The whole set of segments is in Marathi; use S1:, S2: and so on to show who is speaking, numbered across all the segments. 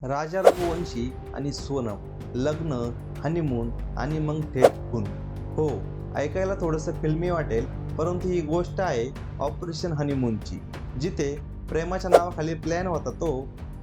S1: राजा रघुवंशी आणि सोनम, लग्न, हनीमून आणि मग थेट खून. हो, ऐकायला थोडंसं फिल्मी वाटेल, परंतु ही गोष्ट आहे ऑपरेशन हनीमूनची, जिथे प्रेमाच्या नावाखाली प्लॅन होता तो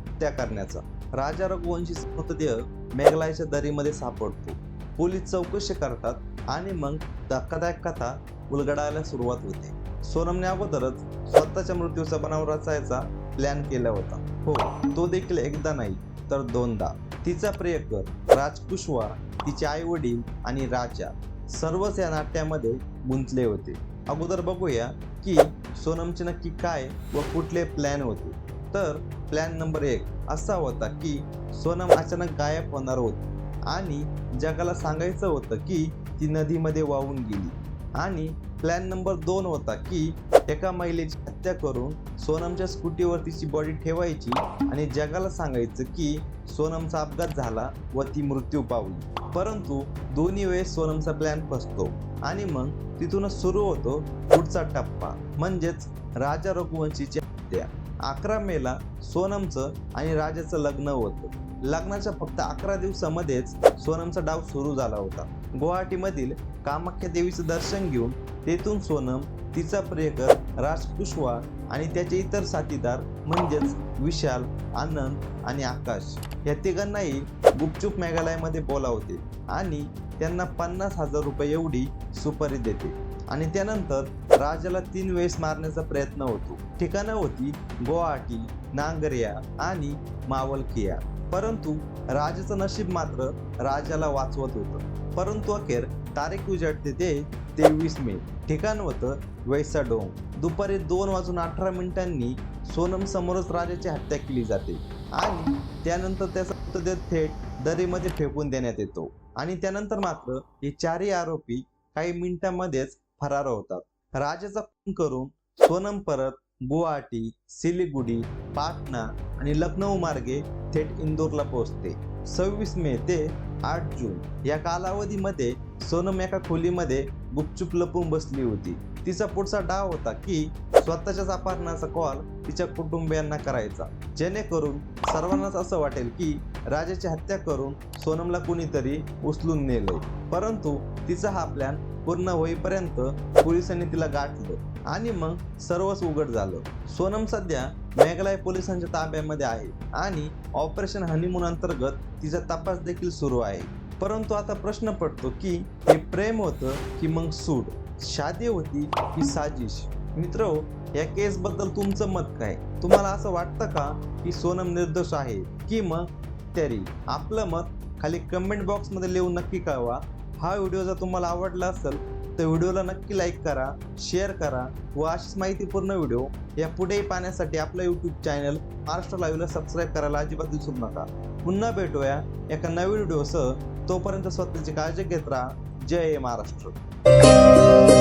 S1: हत्या करण्याचा. राजा रघुवंशीचा मृतदेह मेघालयच्या दरीमध्ये सापडतो. पोलीस चौकशी करतात आणि मग धक्कादायक कथा उलगडायला सुरुवात होते. सोनमने अगोदरच स्वतःच्या मृत्यूचा बनाव रचायचा प्लॅन केला होता. हो, तो देखील एकदा नाही तर दोनदा. तिचा प्रियकर राज कुशवा, तिचे आई वडील आणि राजा सर्वच या नाट्यामध्ये गुंतले होते. अगोदर बघूया की सोनमचे नक्की काय व कुठले प्लॅन होते. तर प्लॅन नंबर 1 असा होता की सोनम अचानक गायब होणार होती आणि जगाला सांगायचं होतं की ती नदीमध्ये वाहून गेली. आणि प्लॅन नंबर 2 होता की एका महिलेची हत्या करून सोनमच्या स्कूटीवर तिची बॉडी ठेवायची आणि जगाला सांगायचं की सोनमचा अपघात झाला व ती मृत्यू पावली. परंतु दोन्ही वेळेस सोनमचा प्लॅन फसतो आणि मग तिथूनच सुरू होतो पुढचा टप्पा, म्हणजेच राजा रघुवंशीची हत्या. 11 मेला सोनमचं आणि राजाचं लग्न होतं. लग्नाच्या फक्त 11 दिवसामध्येच सोनमचा डाव सुरू झाला होता. गुवाहाटीमधील कामाख्या देवीचं दर्शन घेऊन तेथून सोनम, तिचा प्रियकर राज कुशवा आणि त्याचे इतर साथीदार म्हणजेच विशाल, आनंद आणि आकाश या तिघांनाही गुपचूप मेघालयमध्ये बोलावते आणि त्यांना 50,000 रुपये एवढी सुपारी देते. आणि त्यानंतर राजाला 3 वेळेस मारण्याचा प्रयत्न होतो. ठिकाणं होती गुवाहाटी, नांगरिया आणि मावलकिया. परंतु राजाचं नशीब मात्र राजाला वाचवत होतं. परंतु अखेर तारीख उजाडते ते 23 मे. ठिकाण होतं वैसाडोंग. दुपारी 2:18 सोनम समोरच राजाची हत्या केली जाते आणि त्यानंतर त्याचा मृतदेह थेट दरीमध्ये फेकून देण्यात येतो. आणि त्यानंतर मात्र हे 4ही आरोपी काही मिनिटांमध्येच फरार होतात. राजाचा खून करून सोनम परत गुवाहाटी, सिलिगुडी, पाटणा आणि लखनौ मार्गे थेट इंदोरला पोहोचते. 26 मे ते 8 जून या कालावधीमध्ये सोनम एका खोलीमध्ये गुपचूप लपून बसली होती. तिचा पुढचा डाव होता की स्वतःच्याच अपहरणाचा कॉल तिच्या कुटुंबियांना करायचा, जेणेकरून सर्वांनाच असं वाटेल की राजाची हत्या करून सोनमला कुणीतरी उचलून नेलंय. परंतु तिचा हा प्लॅन पूर्ण होईपर्यंत पोलिसांनी तिला गाठलं आणि मग सर्वच उघड झालं. सोनम सध्या मेघालय पोलिसांच्या ताब्यामध्ये आहे आणि ऑपरेशन हनीमून अंतर्गत तिचा तपास देखील सुरू आहे. परंतु आता प्रश्न पडतो की हे प्रेम होतं की मग सूड, शादी होती की साजिश? मित्र, या केस बद्दल तुमचं मत काय? तुम्हाला असं वाटतं का की सोनम निर्दोष आहे की मग तरी? आपलं मत खाली कमेंट बॉक्समध्ये लिहून नक्की कळवा. हा व्हिडिओ जर तुम्हाला आवडला असेल तर व्हिडिओला नक्की लाईक करा, शेअर करा व अशीच माहितीपूर्ण व्हिडिओ या पुढेही पाहण्यासाठी आपलं यूट्यूब चॅनल महाराष्ट्र लाईव्हला सबस्क्राईब करायला अजिबात विसरू नका. पुन्हा भेटूया एका नवीन व्हिडिओसह. तोपर्यंत स्वतःची काळजी घेत राहा. जय महाराष्ट्र.